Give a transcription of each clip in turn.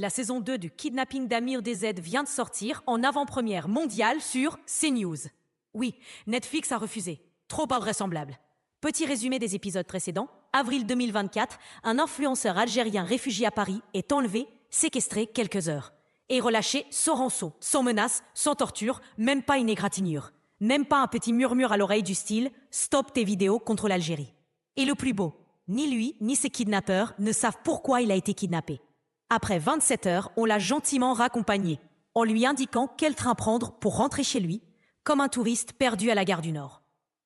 La saison 2 du Kidnapping d'Amir DZ vient de sortir en avant-première mondiale sur CNews. Oui, Netflix a refusé. Trop invraisemblable. Petit résumé des épisodes précédents. Avril 2024, un influenceur algérien réfugié à Paris est enlevé, séquestré quelques heures. Et relâché sans rançon, sans menace, sans torture, même pas une égratignure. Même pas un petit murmure à l'oreille du style « Stop tes vidéos contre l'Algérie ». Et le plus beau, ni lui ni ses kidnappeurs ne savent pourquoi il a été kidnappé. Après 27 heures, on l'a gentiment raccompagné, en lui indiquant quel train prendre pour rentrer chez lui, comme un touriste perdu à la gare du Nord.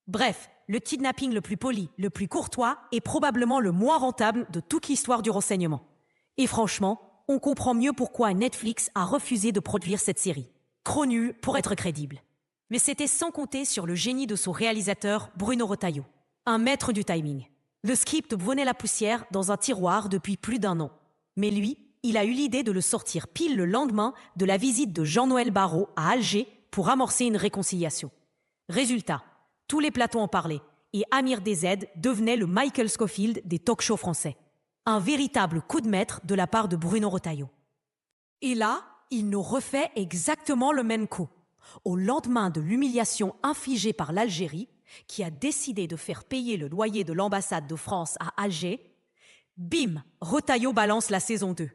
Bref, le kidnapping le plus poli, le plus courtois et probablement le moins rentable de toute l'histoire du renseignement. Et franchement, on comprend mieux pourquoi Netflix a refusé de produire cette série. Trop nul pour être crédible. Mais c'était sans compter sur le génie de son réalisateur Bruno Retailleau, un maître du timing. Le script brûlait la poussière dans un tiroir depuis plus d'1 an. Mais lui, il a eu l'idée de le sortir pile le lendemain de la visite de Jean-Noël Barrot à Alger pour amorcer une réconciliation. Résultat, tous les plateaux en parlaient et Amir DZ devenait le Michael Scofield des talk-shows français. Un véritable coup de maître de la part de Bruno Retailleau. Et là, il nous refait exactement le même coup. Au lendemain de l'humiliation infligée par l'Algérie, qui a décidé de faire payer le loyer de l'ambassade de France à Alger, bim, Retailleau balance la saison 2.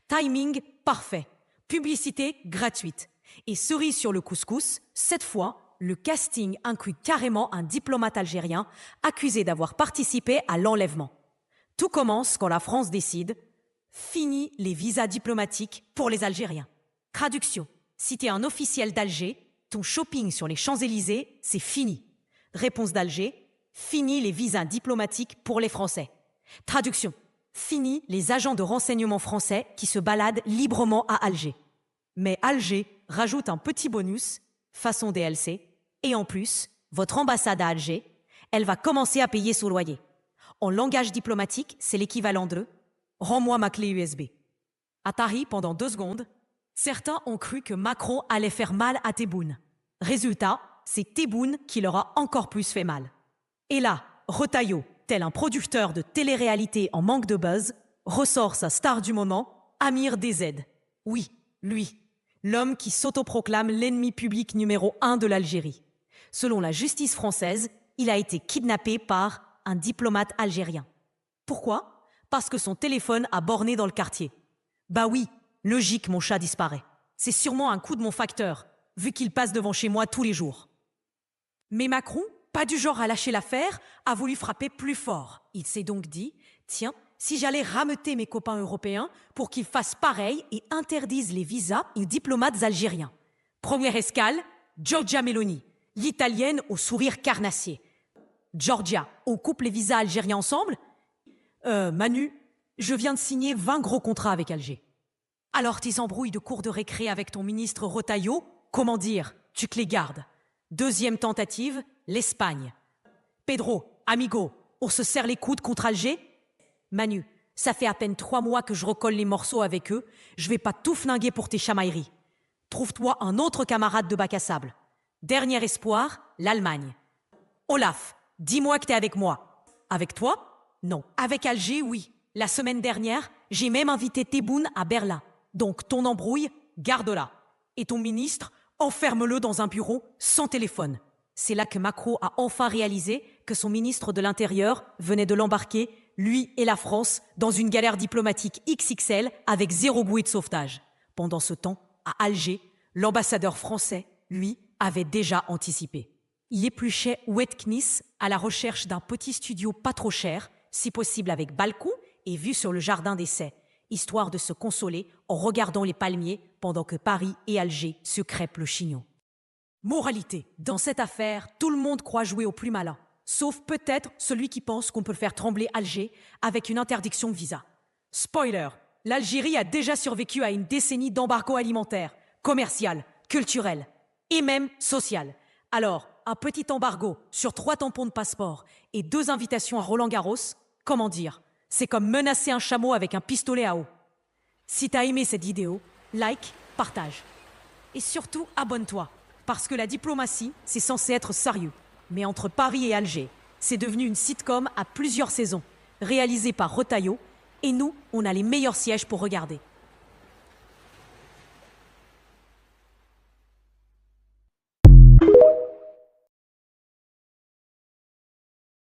Timing parfait, publicité gratuite. Et cerise sur le couscous, cette fois, le casting inclut carrément un diplomate algérien accusé d'avoir participé à l'enlèvement. Tout commence quand la France décide « Fini les visas diplomatiques pour les Algériens ». Traduction, si t'es un officiel d'Alger, ton shopping sur les Champs-Élysées, c'est fini. Réponse d'Alger, fini les visas diplomatiques pour les Français. Traduction, fini les agents de renseignement français qui se baladent librement à Alger. Mais Alger rajoute un petit bonus, façon DLC, et en plus, votre ambassade à Alger, elle va commencer à payer son loyer. En langage diplomatique, c'est l'équivalent de « Rends-moi ma clé USB ». À Paris, pendant 2 secondes, certains ont cru que Macron allait faire mal à Tebboune. Résultat, c'est Tebboune qui leur a encore plus fait mal. Et là, Retailleau, tel un producteur de télé-réalité en manque de buzz, ressort sa star du moment, Amir DZ. Oui, lui, l'homme qui s'autoproclame l'ennemi public numéro 1 de l'Algérie. Selon la justice française, il a été kidnappé par un diplomate algérien. Pourquoi ? Parce que son téléphone a borné dans le quartier. Bah oui, logique, mon chat disparaît. C'est sûrement un coup de mon facteur, vu qu'il passe devant chez moi tous les jours. Mais Macron, pas du genre à lâcher l'affaire, a voulu frapper plus fort. Il s'est donc dit, tiens, si j'allais rameuter mes copains européens pour qu'ils fassent pareil et interdisent les visas aux diplomates algériens. Première escale, Giorgia Meloni, l'italienne au sourire carnassier. Giorgia, on coupe les visas algériens ensemble ? Manu, je viens de signer 20 gros contrats avec Alger. Alors tes embrouilles de cours de récré avec ton ministre Retailleau, comment dire, tu te les gardes. Deuxième tentative, l'Espagne. Pedro, amigo, on se serre les coudes contre Alger ? Manu, ça fait à peine 3 mois que je recolle les morceaux avec eux, je vais pas tout flinguer pour tes chamailleries. Trouve-toi un autre camarade de bac à sable. Dernier espoir, l'Allemagne. Olaf, dis-moi que t'es avec moi. Avec toi ? Non. Avec Alger, oui. La semaine dernière, j'ai même invité Tebboune à Berlin. Donc ton embrouille, garde-la. Et ton ministre, enferme-le dans un bureau sans téléphone. C'est là que Macron a enfin réalisé que son ministre de l'Intérieur venait de l'embarquer, lui et la France, dans une galère diplomatique XXL avec 0 bouée de sauvetage. Pendant ce temps, à Alger, l'ambassadeur français, lui, avait déjà anticipé. Il épluchait Oued-Knis à la recherche d'un petit studio pas trop cher, si possible avec balcon et vue sur le jardin d'essai, histoire de se consoler en regardant les palmiers pendant que Paris et Alger se crêpent le chignon. Moralité, dans cette affaire, tout le monde croit jouer au plus malin, sauf peut-être celui qui pense qu'on peut faire trembler Alger avec une interdiction de visa. Spoiler, l'Algérie a déjà survécu à une décennie d'embargo alimentaire, commercial, culturel et même social. Alors, un petit embargo sur 3 tampons de passeport et 2 invitations à Roland-Garros, comment dire ? C'est comme menacer un chameau avec un pistolet à eau. Si t'as aimé cette vidéo, like, partage. Et surtout, abonne-toi. Parce que la diplomatie, c'est censé être sérieux. Mais entre Paris et Alger, c'est devenu une sitcom à plusieurs saisons, réalisée par Retailleau, et nous, on a les meilleurs sièges pour regarder.